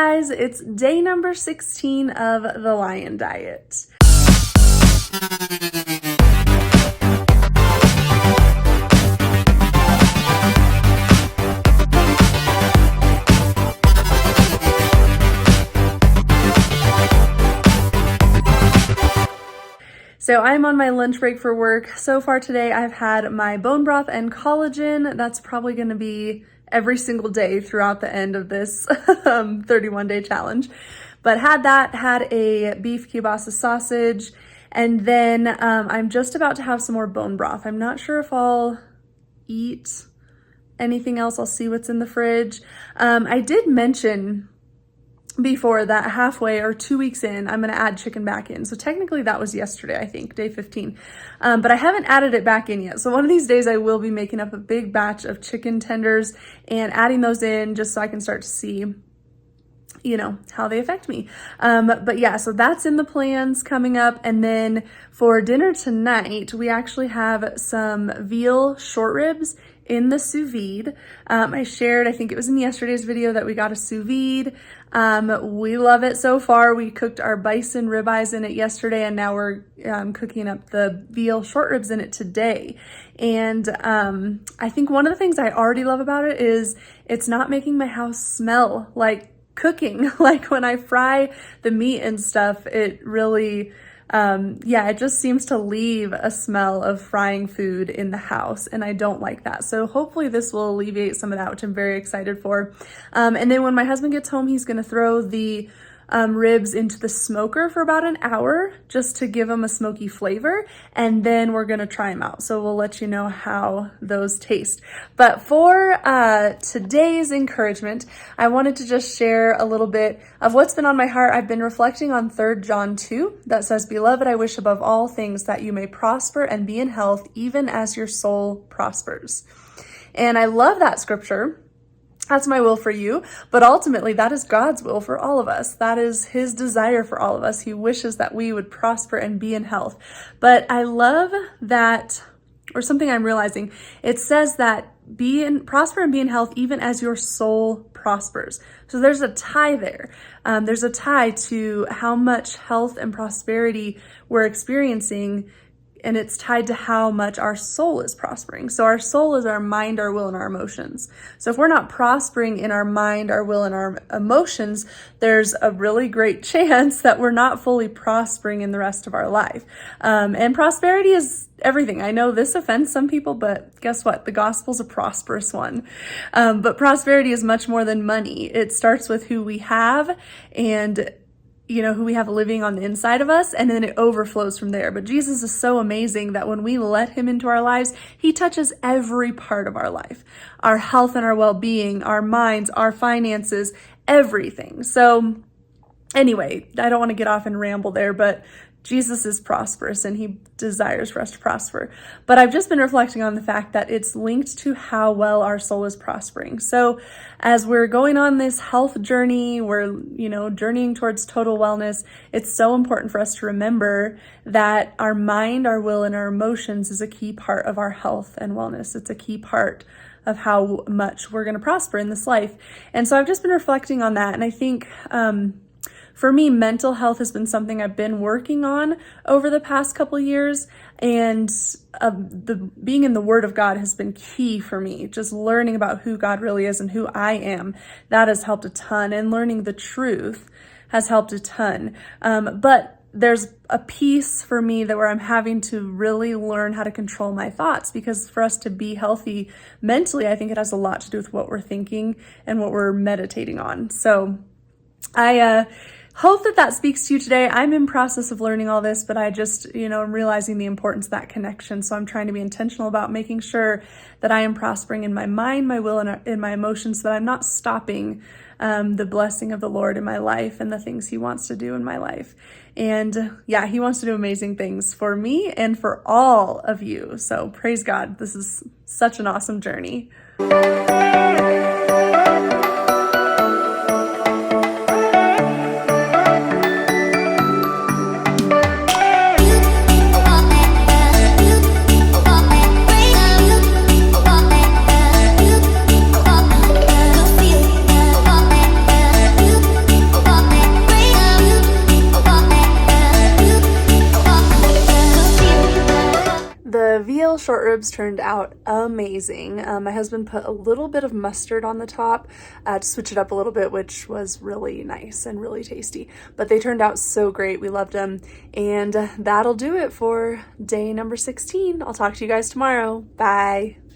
guys, it's day number 16 of the Lion Diet. So I'm on my lunch break for work. So far today, I've had my bone broth and collagen. That's probably gonna be every single day throughout the end of this 31-day challenge. But had a beef kielbasa sausage, and then I'm just about to have some more bone broth. I'm not sure if I'll eat anything else. I'll see what's in the fridge. I did mention before that halfway or 2 weeks in, I'm gonna add chicken back in. So technically that was yesterday, I think, day 15. But I haven't added it back in yet. So one of these days I will be making up a big batch of chicken tenders and adding those in just so I can start to see, you know, how they affect me. But yeah, so that's in the plans coming up. And then for dinner tonight, we actually have some veal short ribs in the sous vide. I shared, I think it was in yesterday's video, that we got a sous vide. We love it so far. We cooked our bison ribeyes in it yesterday, and now we're cooking up the veal short ribs in it today. And I think one of the things I already love about it is it's not making my house smell like cooking. Like when I fry the meat and stuff, it really, it just seems to leave a smell of frying food in the house, and I don't like that. So hopefully this will alleviate some of that, which I'm very excited for. And then when my husband gets home, he's gonna throw the ribs into the smoker for about an hour just to give them a smoky flavor, and then we're gonna try them out. So we'll let you know how those taste. But for today's encouragement, I wanted to just share a little bit of what's been on my heart. I've been reflecting on 3 John 2 that says, "Beloved, I wish above all things that you may prosper and be in health, even as your soul prospers." And I love that scripture. That's my will for you, but ultimately that is God's will for all of us. That is his desire for all of us. He wishes that we would prosper and be in health. But I love that, or something I'm realizing, it says that prosper and be in health even as your soul prospers. So there's a tie there. There's a tie to how much health and prosperity we're experiencing, and it's tied to how much our soul is prospering. So our soul is our mind, our will, and our emotions. So if we're not prospering in our mind, our will, and our emotions, there's a really great chance that we're not fully prospering in the rest of our life. And prosperity is everything. I know this offends some people, but guess what? The gospel's a prosperous one. But prosperity is much more than money. It starts with who we have and who we have living on the inside of us, and then it overflows from there. But Jesus is so amazing that when we let him into our lives, he touches every part of our life, our health and our well-being, our minds, our finances, everything. So anyway, I don't want to get off and ramble there, but Jesus is prosperous and he desires for us to prosper. But I've just been reflecting on the fact that it's linked to how well our soul is prospering. So as we're going on this health journey, we're, journeying towards total wellness, it's so important for us to remember that our mind, our will, and our emotions is a key part of our health and wellness. It's a key part of how much we're going to prosper in this life. And so I've just been reflecting on that. And I think, for me, mental health has been something I've been working on over the past couple years, and being in the Word of God has been key for me. Just learning about who God really is and who I am, that has helped a ton, and learning the truth has helped a ton. But there's a piece for me where I'm having to really learn how to control my thoughts, because for us to be healthy mentally, I think it has a lot to do with what we're thinking and what we're meditating on. So I hope that speaks to you today. I'm in process of learning all this, but I just, I'm realizing the importance of that connection. So I'm trying to be intentional about making sure that I am prospering in my mind, my will, and in my emotions, so that I'm not stopping the blessing of the Lord in my life and the things he wants to do in my life. And yeah, he wants to do amazing things for me and for all of you. So praise God. This is such an awesome journey. short ribs turned out amazing. My husband put a little bit of mustard on the top to switch it up a little bit, which was really nice and really tasty. But they turned out so great. We loved them. And that'll do it for day number 16. I'll talk to you guys tomorrow. Bye.